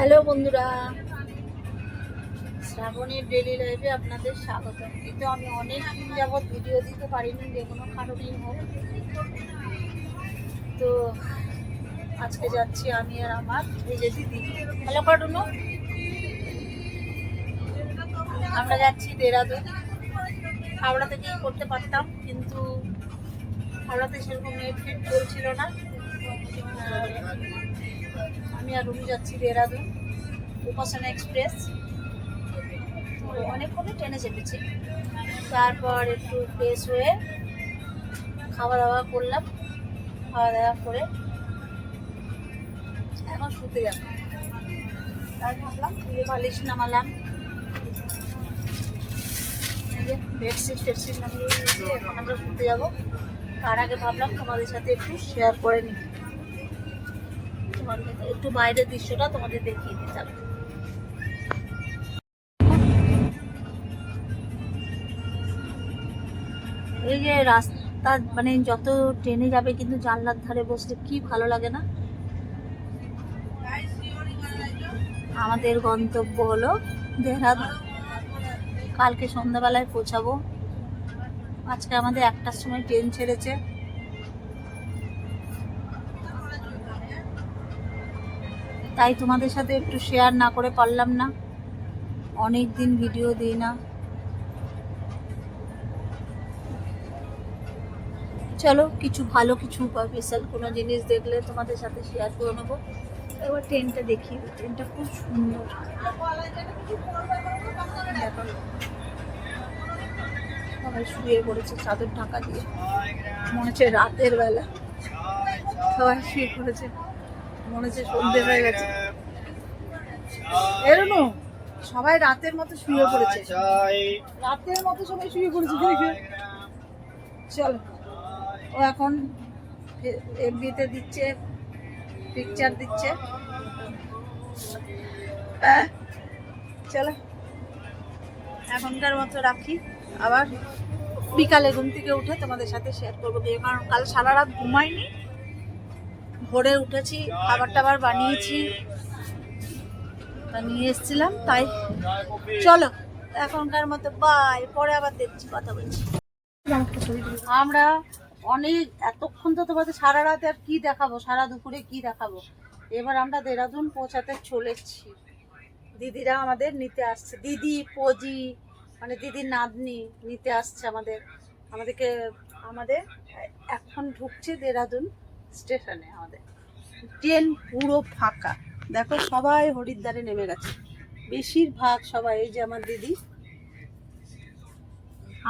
Hello বন্ধুরা, শ্রাবণীর daily লাইফে আপনাদের স্বাগত। কিন্তু আমি অনেক দিন যাবৎ ভিডিও দিতে পারিনি, যে কোনো কারণেই হোক। তো আজকে যাচ্ছি আমি আর আমার এই যে দিদি। হ্যালো কাটুনো, আমরা যাচ্ছি দেরাদুন। হাওড়া থেকেই করতে পারতাম, কিন্তু হাওড়াতে সেরকম নেট ফিট চলছিল না। আমি আর রুমি যাচ্ছি দেরাদুন, উপাসনা এক্সপ্রেস। অনেকক্ষণে ট্রেনে চেপেছি। তারপর একটু ফ্রেশ হয়ে খাওয়া দাওয়া করলাম। খাওয়া দাওয়া করে এখন শুতে যাব। তাই ভাবলাম বালিশ নামালাম, বেডশিট টেডশিট নামিয়ে এখন আমরা শুতে যাবো। তার আগে ভাবলাম তোমাদের সাথে একটু শেয়ার করে নিই, তোমাদের একটু বাইরের দৃশ্যটা তোমাদের দেখিয়ে দিতাম। এই যে রাস্তা, মানে যত ট্রেনে যাবে কিন্তু জানলার ধারে বসলে কি ভালো লাগে না। আমাদের গন্তব্য হলো দেহরাদুন। কালকে সন্ধ্যাবেলায় পৌঁছাবো। আজকে আমাদের 1টার সময় ট্রেন ছেড়েছে। তাই তোমাদের সাথে একটু শেয়ার না করে পারলাম না, অনেক দিন ভিডিও দিই না। চলো কিছু ভালো কিছু বা স্পেশাল কোনো জিনিস দেখলে তোমাদের সাথে শেয়ার করে নেবো। এবার ট্রেনটা দেখি, ট্রেনটা খুব সুন্দর। দেখো সবাই শুয়ে পড়েছে চাদর ঢাকা দিয়ে, মনে হচ্ছে রাতের বেলা সবাই শুয়ে পড়েছে, মনে হচ্ছে সন্ধ্যে হয়ে গেছে। এরনো সবাই রাতের মতো শুয়ে পড়েছে, রাতের মতো সবাই শুয়ে পড়েছে। দেখে চলো, ও এখন এফবিতে দিচ্ছে, পিকচার দিচ্ছে। চলো এখনকার মতো রাখি, আবার বিকালে ঘুম থেকে উঠে তোমাদের সাথে শেয়ার করবো। কারণ কাল সারা রাত ঘুমাইনি, ভোরে উঠেছি, খাবার টাবার বানিয়েছি, নিয়ে এসেছিলাম। তাই চলো এখনকার মতো বাই, পরে আবার দেখছি, কথা বলছি। আমরা অনেক এতক্ষণ তো তোমাদের সারা রাত আর কি দেখাবো, সারা দুপুরে কি দেখাবো। এবার আমরা দেরাদুন পৌঁছাতে চলেছি। দিদিরা আমাদের নিতে আসছে, দিদি পজি মানে দিদির নাতনি নিতে আসছে আমাদেরকে। আমাদের এখন ঢুকছে দেরাদুন স্টেশনে। আমাদের ট্রেন পুরো ফাঁকা, দেখো সবাই হরিদ্বারে নেমে গেছে, বেশিরভাগ সবাই। এই যে আমার দিদি,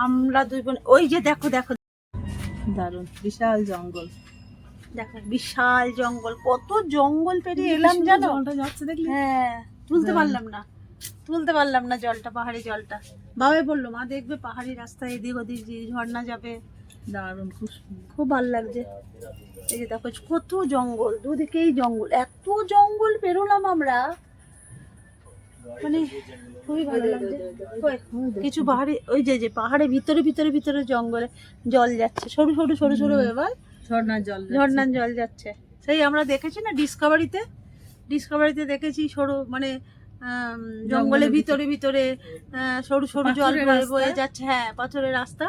আমরা দুই বোন। ওই যে দেখো দেখো, দারুণ বিশাল জঙ্গল, দেখো বিশাল জঙ্গল, কত জঙ্গল পেরিয়ে এলাম জানো। হ্যাঁ, তুলতে পারলাম না জলটা, পাহাড়ি জলটা। বাবাই বললো মা দেখবে পাহাড়ি রাস্তায় এদিক ওদিক ঝর্ণা যাবে, দারুণ, খুব ভালো লাগছে। এই যে দেখো কত জঙ্গল, দুদিকেই জঙ্গল, এত জঙ্গল পেরোলাম আমরা, মানে খুবই ভালো লাগছে। কিছু পাহাড়ে, ওই যে পাহাড়ে ভিতরে ভিতরে ভিতরে জঙ্গলে জল যাচ্ছে, সরু সরু সরু সরু, এবার ঝর্ণার জল যাচ্ছে। সেই আমরা দেখেছি না ডিসকভারিতে দেখেছি, সরু মানে জঙ্গলের ভিতরে ভিতরে সরু সরু জল বয়ে যাচ্ছে। হ্যাঁ, পাথরের রাস্তা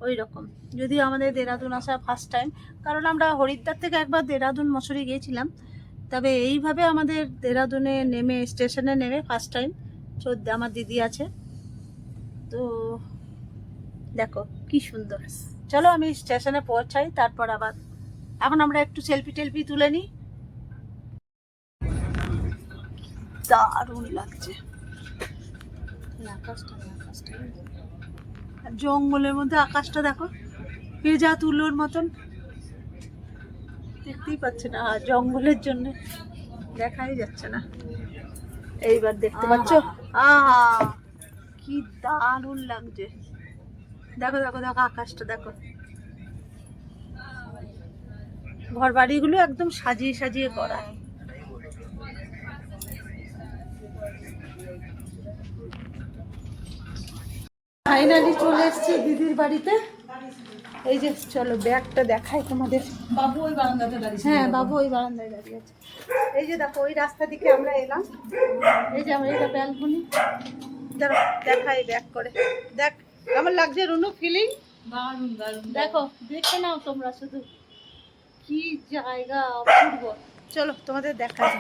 ওই রকম। যদিও আমাদের দেরাদুন আসা ফার্স্ট টাইম, কারণ আমরা হরিদ্বার থেকে একবার দেরাদুন মসুরি গিয়েছিলাম, তবে এইভাবে আমাদের দেরাদুনে নেমে স্টেশনে নেমে ফার্স্ট টাইম। আমার দিদি আছে তো, দেখো কি সুন্দর। চলো আমি স্টেশনে পৌঁছাই, তারপর আবার এখন আমরা একটু সেলফি টেলফি তুলে নিই। দারুণ লাগছে আকাশটা, জঙ্গলের মধ্যে আকাশটা দেখো, ভেজা তুলোর মতন, দেখতেই পাচ্ছে না, আর জঙ্গলের জন্য দেখাই যাচ্ছে না। এইবার দেখতে পাচ্ছ, আহা কি দারুণ লাগছে। দেখো দেখো দেখো আকাশটা দেখো, ঘর বাড়িগুলো একদম সাজিয়ে সাজিয়ে করা। ফাইনালি চলে এসেছি দিদির বাড়িতে। এই যে চলো ব্যাগটা দেখাই তোমাদের। বাবু ওই বারান্দাতে দাঁড়িয়ে, হ্যাঁ বাবু ওই বারান্দায় দাঁড়িয়ে আছে। এই যে দেখো ওই রাস্তা দিকে আমরা এলাম, এই যে আমার এটা ব্যালকনি। দেখাই ব্যাগ করে, দেখ কেমন লাগছে রুনু ফিলিং। দারুণ দারুণ। দেখো দেখে নাও তোমরা শুধু, কি জায়গা অপূর্ব। চলো তোমাদের দেখাই।